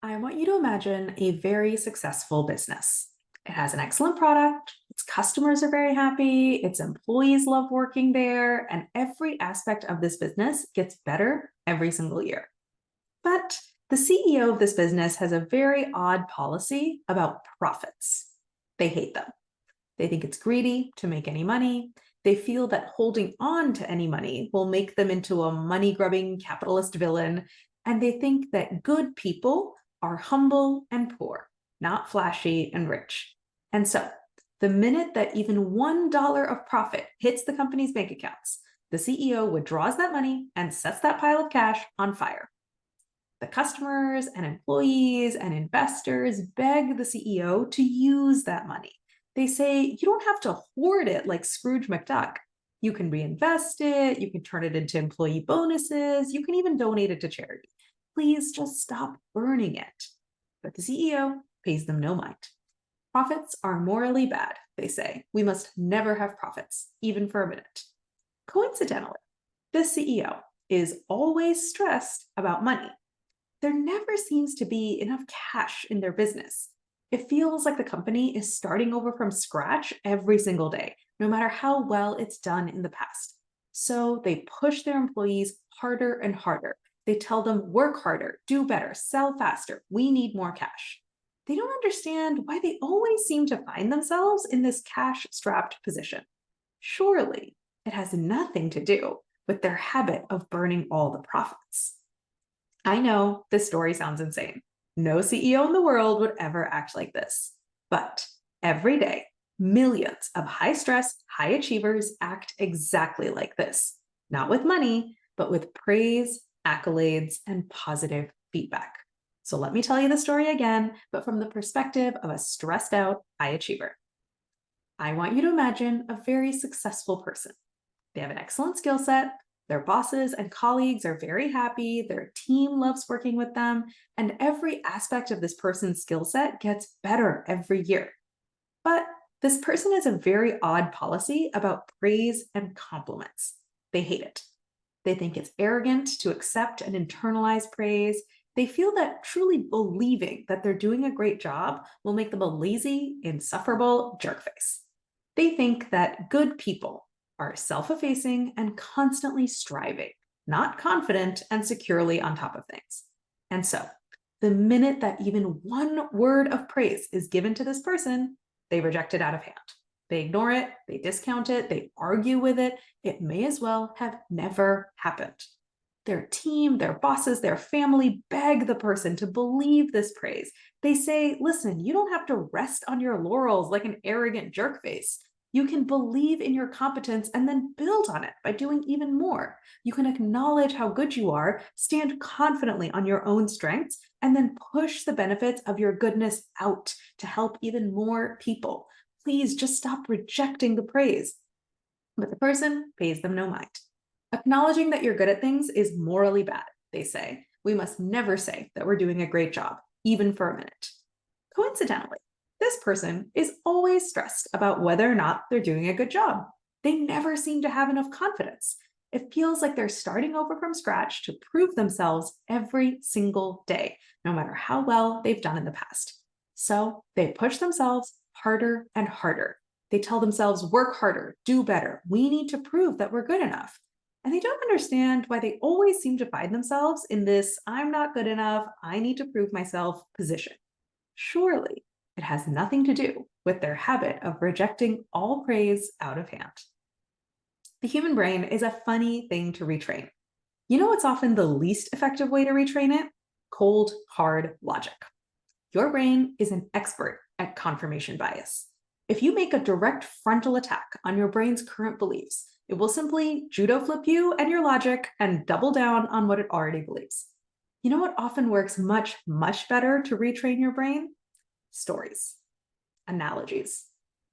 I want you to imagine a very successful business. It has an excellent product, its customers are very happy, its employees love working there, and every aspect of this business gets better every single year. But the CEO of this business has a very odd policy about profits. They hate them. They think it's greedy to make any money. They feel that holding on to any money will make them into a money grubbing capitalist villain. And they think that good people are humble and poor, not flashy and rich. And so, the minute that even $1 of profit hits the company's bank accounts, the CEO withdraws that money and sets that pile of cash on fire. The customers and employees and investors beg the CEO to use that money. They say, you don't have to hoard it like Scrooge McDuck. You can reinvest it, you can turn it into employee bonuses, you can even donate it to charity. Please just stop burning it. But the CEO pays them no mind. Profits are morally bad, they say. We must never have profits, even for a minute. Coincidentally, this CEO is always stressed about money. There never seems to be enough cash in their business. It feels like the company is starting over from scratch every single day, no matter how well it's done in the past. So they push their employees harder and harder. They tell them, work harder, do better, sell faster. We need more cash. They don't understand why they always seem to find themselves in this cash strapped position. Surely it has nothing to do with their habit of burning all the profits. I know this story sounds insane. No CEO in the world would ever act like this. But every day, millions of high stress, high achievers act exactly like this. Not with money, but with praise, accolades, and positive feedback. So let me tell you the story again, but from the perspective of a stressed out high achiever. I want you to imagine a very successful person. They have an excellent skill set. Their bosses and colleagues are very happy. Their team loves working with them. And every aspect of this person's skill set gets better every year. But this person has a very odd policy about praise and compliments. They hate it. They think it's arrogant to accept and internalize praise. They feel that truly believing that they're doing a great job will make them a lazy, insufferable jerk face. They think that good people are self-effacing and constantly striving, not confident and securely on top of things. And so, the minute that even one word of praise is given to this person, they reject it out of hand. They ignore it, they discount it, they argue with it. It may as well have never happened. Their team, their bosses, their family beg the person to believe this praise. They say, listen, you don't have to rest on your laurels like an arrogant jerk face. You can believe in your competence and then build on it by doing even more. You can acknowledge how good you are, stand confidently on your own strengths, and then push the benefits of your goodness out to help even more people. Please just stop rejecting the praise. But the person pays them no mind. Acknowledging that you're good at things is morally bad, they say. We must never say that we're doing a great job, even for a minute. Coincidentally, this person is always stressed about whether or not they're doing a good job. They never seem to have enough confidence. It feels like they're starting over from scratch to prove themselves every single day, no matter how well they've done in the past. So they push themselves harder and harder. They tell themselves, work harder, do better. We need to prove that we're good enough. And they don't understand why they always seem to find themselves in this I'm not good enough, I need to prove myself position. Surely it has nothing to do with their habit of rejecting all praise out of hand. The human brain is a funny thing to retrain. You know what's often the least effective way to retrain it? Cold, hard logic. Your brain is an expert at confirmation bias. If you make a direct frontal attack on your brain's current beliefs, it will simply judo flip you and your logic and double down on what it already believes. You know what often works much, much better to retrain your brain? Stories, analogies,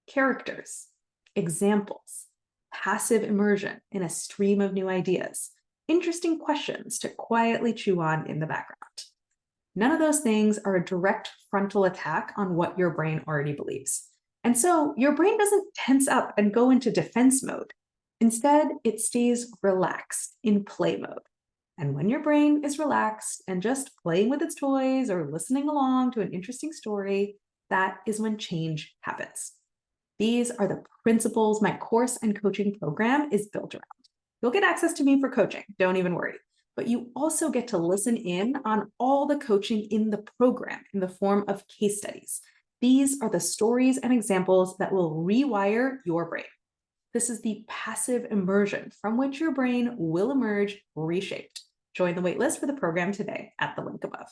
characters, examples, passive immersion in a stream of new ideas, interesting questions to quietly chew on in the background. None of those things are a direct frontal attack on what your brain already believes. And so your brain doesn't tense up and go into defense mode. Instead, it stays relaxed in play mode. And when your brain is relaxed and just playing with its toys or listening along to an interesting story, that is when change happens. These are the principles my course and coaching program is built around. You'll get access to me for coaching, don't even worry. But you also get to listen in on all the coaching in the program in the form of case studies. These are the stories and examples that will rewire your brain. This is the passive immersion from which your brain will emerge reshaped. Join the waitlist for the program today at the link above.